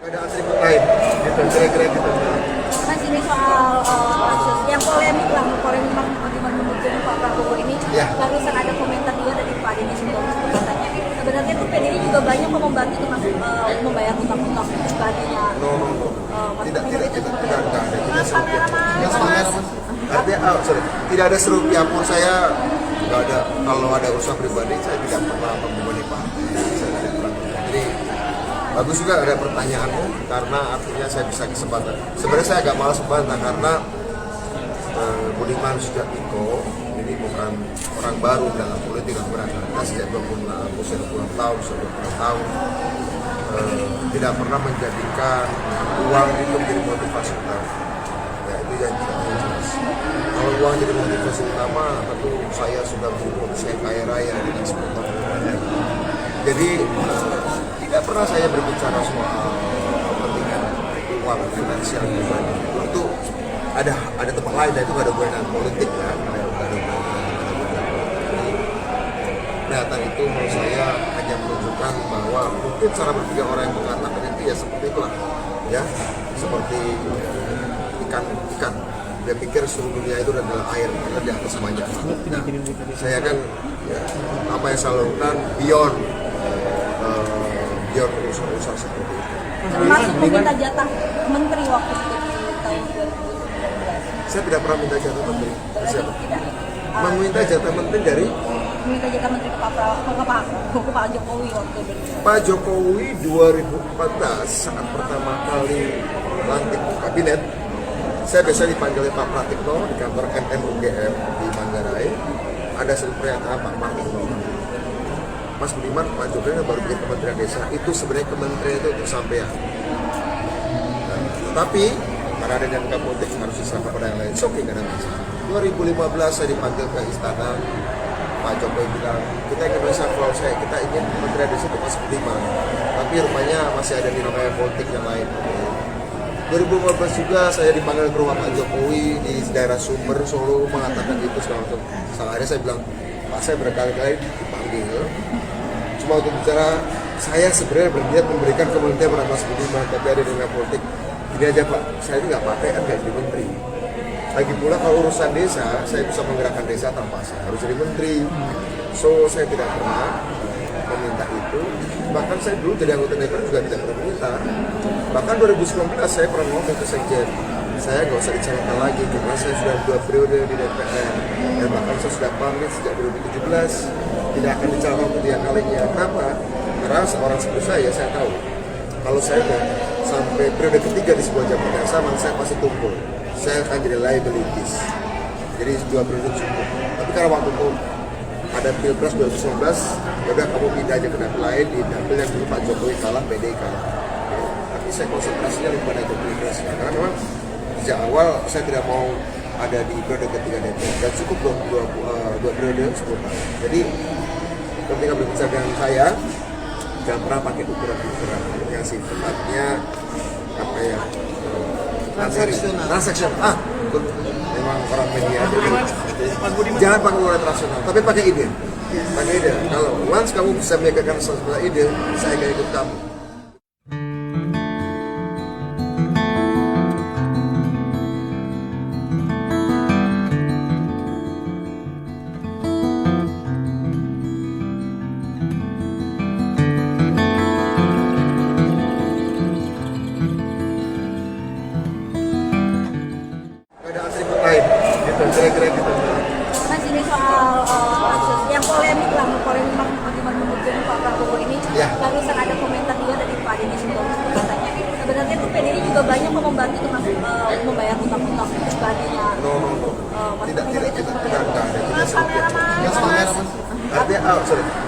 Ada atribut lain, gitu, kira-kira gitu. Mas, ini soal kasus yang polemik lah, polemik bagaimana mendukung Pak Prabowo ini. Ya. Barusan ada komentar juga dari Pak Denny Sitorus katanya sebenarnya tuh PDI juga banyak kok membantu termasuk membayar utang-utang pribadinya. No. Tidak ada. Mas, kamera mas. Artinya, tidak ada serupiah pun saya nggak ada. Kalau ada urusan pribadi, saya tidak pernah membebani partai. Saya tidak pernah. Jadi bagus juga ada pertanyaanmu karena artinya saya bisa kesempatan. Sebenarnya saya agak malas membantah karena Budiman Sujatmiko ini bukan orang baru dalam politik dan beragama. Sejak 20 tahun, 20 tahun tidak pernah menjadikan uang itu menjadi motivasi utama. Ya, itu yang tidak jelas. Kalau uang jadi motivasi utama, tentu saya sudah berumur, saya kaya raya dengan 10 tahun. Jadi tidak pernah saya berbicara soal kepentingan uang finansial pribadi. Itu ada tempat lain dan itu ada hubungan politik kan. Data itu menurut saya hanya menunjukkan bahwa mungkin cara berpikir orang yang mengatakan itu ya seperti itulah, ya seperti ikan. Dia pikir seluruh dunia itu adalah air, karena di atas banyak. Nah, saya kan ya, apa yang saya lakukan beyond urusan seperti itu. Termasuk meminta jatah menteri waktu itu di tahun 2019. Saya tidak pernah minta jatah menteri. Siapa? Tidak. Meminta jatah menteri dari Meminta jatah menteri ke Pak Jokowi waktu itu. Pak Jokowi 2014 saat pertama kali lantik kabinet. Saya biasa dipanggil Pak Pratikno di kantor MMUGM di Manggarai. Ada satu pernyataan Pak Pratikno. Mas Budiman, Pak Jokowi baru bikin Kementerian Desa, itu sebenarnya kementerian itu untuk sampean. Tapi karena ada dinamika politik harus diserahkan pada yang lain. Oke, nggak ada masalah. 2015 saya dipanggil ke istana, Pak Jokowi bilang kita ingin reshuffle kita ingin Kementerian Desa untuk Mas Budiman. Tapi rupanya masih ada dinamika politik yang lain. 2015 juga saya dipanggil ke rumah Pak Jokowi di daerah Sumber, Solo, mengatakan itu segala macam. Akhirnya saya bilang, Pak, saya berkali-kali dipanggil. Cuma untuk bicara, saya sebenarnya berniat memberikan kementerian pada Mas Budiman, tapi ada dinamika politik. Gini aja Pak, saya ini nggak pakai kan jadi menteri. Lagi pula kalau urusan desa, saya bisa menggerakkan desa tanpa saya harus jadi menteri. So saya tidak pernah meminta itu. Bahkan saya dulu jadi anggota DPR juga tidak pernah meminta. Bahkan 2019 saya pernah ngomong ke Sekjen, saya nggak usah dicalonkan lagi karena saya sudah 2 periode di DPR dan bahkan saya sudah pamit sejak 2017 tidak akan dicalonkan ketiga kalinya. Kenapa? Karena seorang seperti saya tahu kalau saya mau sampai periode ketiga di sebuah jabatan yang sama, saya pasti tumpul. Saya akan jadi liabilities. Jadi 2 periode cukup. Tapi kalau waktu itu ada Pilpres 2019, ya udah kamu pindah aja ke dapil lain, di dapil yang dulu Pak Jokowi kalah, PDI kalah. Tapi saya konsentrasinya lebih pada itu Pilpres. Karena memang sejak awal saya tidak mau ada di periode ketiga DPR dan cukup 2 periode 10 tahun. Jadi ketika berbicara dengan saya, jangan pernah pakai ukuran-ukuran yang sifatnya apa ya transaksional. Memang orang media jangan pakai ukuran transaksional, tapi pakai ide. Kalau once kamu bisa memikirkan sesuatu ide, saya akan ikut kamu. Kira-kira gitu. Mas, ini soal kasus yang polemik lah, polemik bagaimana mendukung Pak Prabowo ini. Ya. Barusan ada komentar juga dari Pak Denny Sitorus katanya sebenarnya tuh PDI juga banyak kok membantu termasuk membayar utang-utang pribadinya. No. Tidak ada. Mas, kamera mas. Artinya,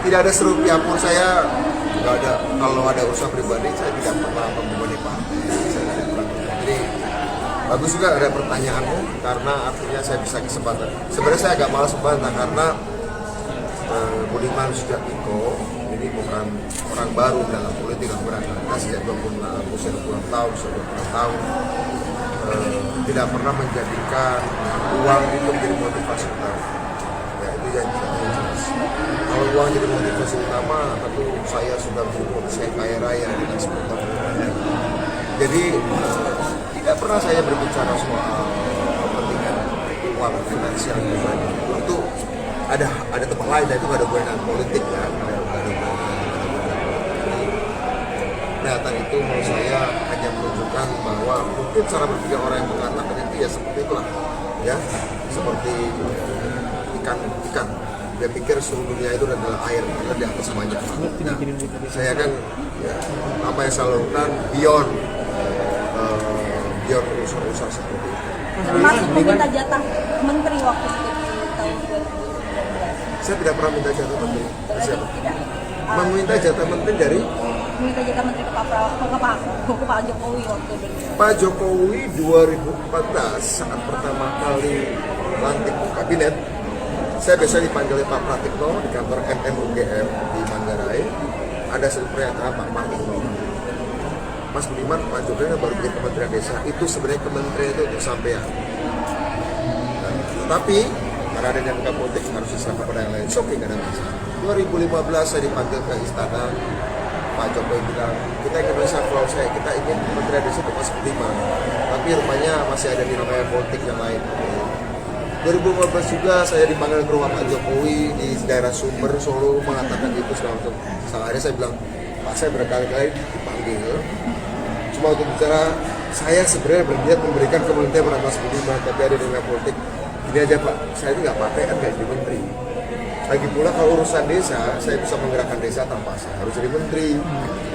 tidak ada serupiah pun saya nggak ada. Kalau ada urusan pribadi, saya tidak pernah membebani partai. Saya tidak pernah. Jadi bagus juga ada pertanyaanmu karena artinya saya bisa kesempatan. Sebenarnya saya agak malas membantah karena Budiman Sujatmiko ini bukan orang baru dalam politik dan beragama. Sejak 20 tahun, 20 tahun tidak pernah menjadikan uang itu menjadi motivasi utama. Ya, itu yang tidak jelas. Kalau uang jadi motivasi utama, tentu saya sudah berumur, saya kaya raya dengan 10 tahun. Jadi tidak pernah saya berbicara soal kepentingan uang finansial pribadi. Itu ada tempat lain, dan itu nggak ada hubungan politik ya. Pernyataan itu menurut saya hanya menunjukkan bahwa mungkin cara berpikir orang yang mengatakan itu ya seperti itulah, ya seperti ikan. Dia pikir seluruh dunia itu adalah air, karena di atas semuanya. Nah, saya kan ya, apa yang saya lakukan beyond urusan seperti itu. Termasuk meminta jatah menteri waktu itu di tahun 2019. Saya tidak pernah minta jatah menteri. Berarti Siapa? tidak. Meminta jatah menteri dari Meminta jatah menteri ke Pak Jokowi waktu itu. Pak Jokowi 2014 saat pertama kali lantik kabinet. Saya biasa dipanggil oleh Pak Pratikno di kantor MMUGM di Manggarai. Ada satu pernyataan Pak Pratikno, Mas Budiman, Pak Jokowi kan baru bikin Kementerian Desa. Itu sebenarnya kementerian itu untuk sampean. Tapi karena ada dinamika politik harus diserahkan pada yang lain. Oke, nggak ada masalah. 2015 saya dipanggil ke istana. Pak Jokowi bilang, kita ingin Indonesia Flow saya, kita ingin Kementerian Desa untuk Mas Budiman. Tapi rupanya masih ada dinamika politik yang lain. 2015 juga saya dipanggil ke rumah Pak Jokowi di daerah Sumber, Solo, mengatakan itu segala macam. Akhirnya saya bilang, Pak, saya berkali-kali dipanggil. Cuma untuk bicara, saya sebenarnya berniat memberikan kementerian pada Mas Budiman, tapi ada dinamika politik. Ini aja Pak, saya ini nggak pakai kan jadi menteri. Lagi pula kalau urusan desa, saya bisa menggerakkan desa tanpa saya harus jadi menteri.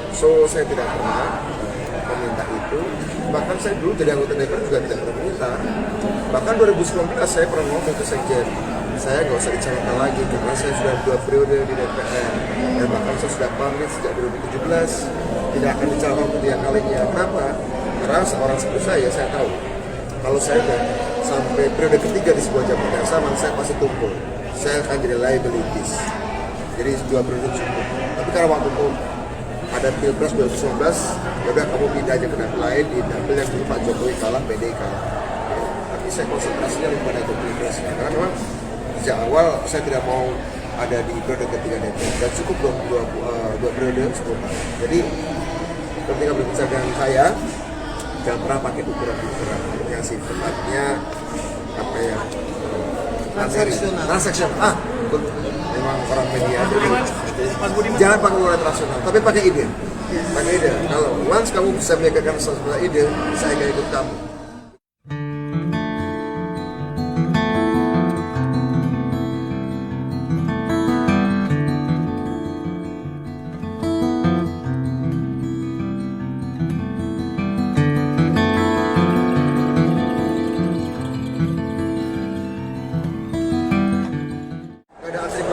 So saya tidak pernah meminta itu. Bahkan saya dulu jadi anggota DPR juga tidak pernah meminta. Bahkan 2019 saya pernah ngomong ke Sekjen, saya nggak usah dicalonkan lagi karena saya sudah 2 periode di DPR. Dan bahkan saya sudah pamit sejak 2017 tidak akan dicalonkan ketiga kalinya. Kenapa? Karena seorang seperti saya tahu kalau saya sampai periode ketiga di sebuah jabatan yang sama, saya pasti tumpul. Saya akan jadi liabilities. Jadi 2 periode cukup. Tapi karena waktu itu ada Pilpres 2019, ya udah kamu pindah aja ke dapil lain, di dapil yang dulu Pak Jokowi kalah, PDI kalah. Ya, tapi saya konsentrasinya lebih pada itu Pilpres. Karena memang sejak awal saya tidak mau ada di periode ketiga DPR. Dan cukup dua periode 10 tahun. Jadi ketika berbicara dengan saya, jangan pernah pakai ukuran-ukuran yang sifatnya apa ya, transaksional. Betul. Memang orang media. Jangan pakai ukuran rasional, tapi pakai ide. Pakai ide. Kalau once kamu bisa menegakkan sesuatu ide, saya akan ikut kamu.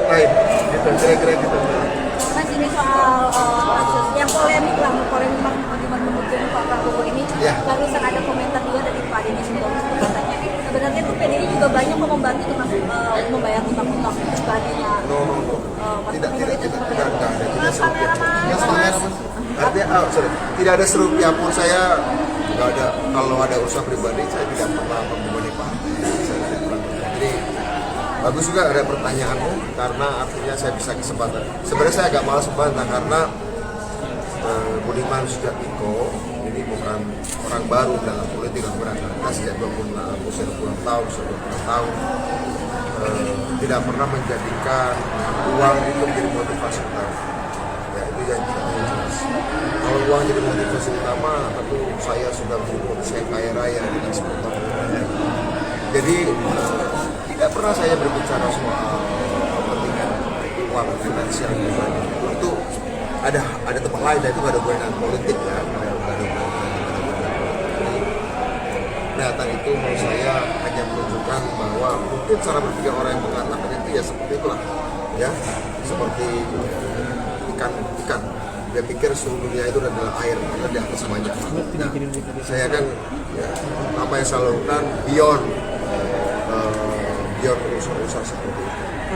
Lain, gitu, kira-kira gitu. Mas, ini soal kasus yang polemik bagaimana mendukung Pak Prabowo ini. Ya. Barusan ada komentar juga dari Pak Deddy Sitorus katanya sebenarnya tuh PDI juga banyak mau membantu termasuk membayar utang-utang pribadinya. No. Tidak serupiah. Artinya, tidak ada serupiah pun. Saya nggak ada. Kalau ada usaha pribadi, saya tidak pernah membebani Pak. Saya tidak pernah. Jadi bagus juga ada pertanyaanmu, karena artinya saya bisa kesempatan. Sebenarnya saya agak malas membantah karena Budiman Sujatmiko ini bukan orang baru dalam politik dan beragama. Sejak 20 tahun, tidak pernah menjadikan uang itu menjadi motivasi utama. Ya, itu yang jelas. Kalau uang jadi motivasi utama, tentu saya sudah berumur, saya kaya raya dengan 10 tahun. Jadi tidak pernah saya berbicara soal kepentingan uang finansial pribadi. Itu ada tempat lain, dan itu nggak ada hubungan politik ya. Pernyataan itu menurut saya hanya menunjukkan bahwa mungkin cara berpikir orang yang mengatakan itu ya seperti itulah, ya seperti ikan. Dia pikir seluruh dunia itu adalah air, karena di atas semuanya. Nah, saya kan ya, apa yang saya lakukan beyond urusan seperti itu.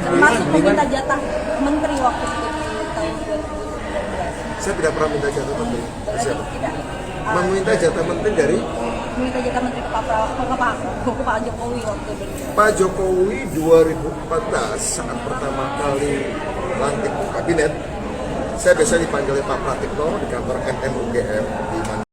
Termasuk meminta jatah menteri waktu itu di tahun 2019. Saya tidak pernah minta jatah menteri. Berarti Siapa? tidak. Meminta jatah menteri dari Meminta jatah menteri ke Pak Jokowi waktu itu. Pak Jokowi 2014 saat pertama kali lantik kabinet. Saya biasa dipanggil oleh Pak Pratikno di kantor MMUGM di Manggarai.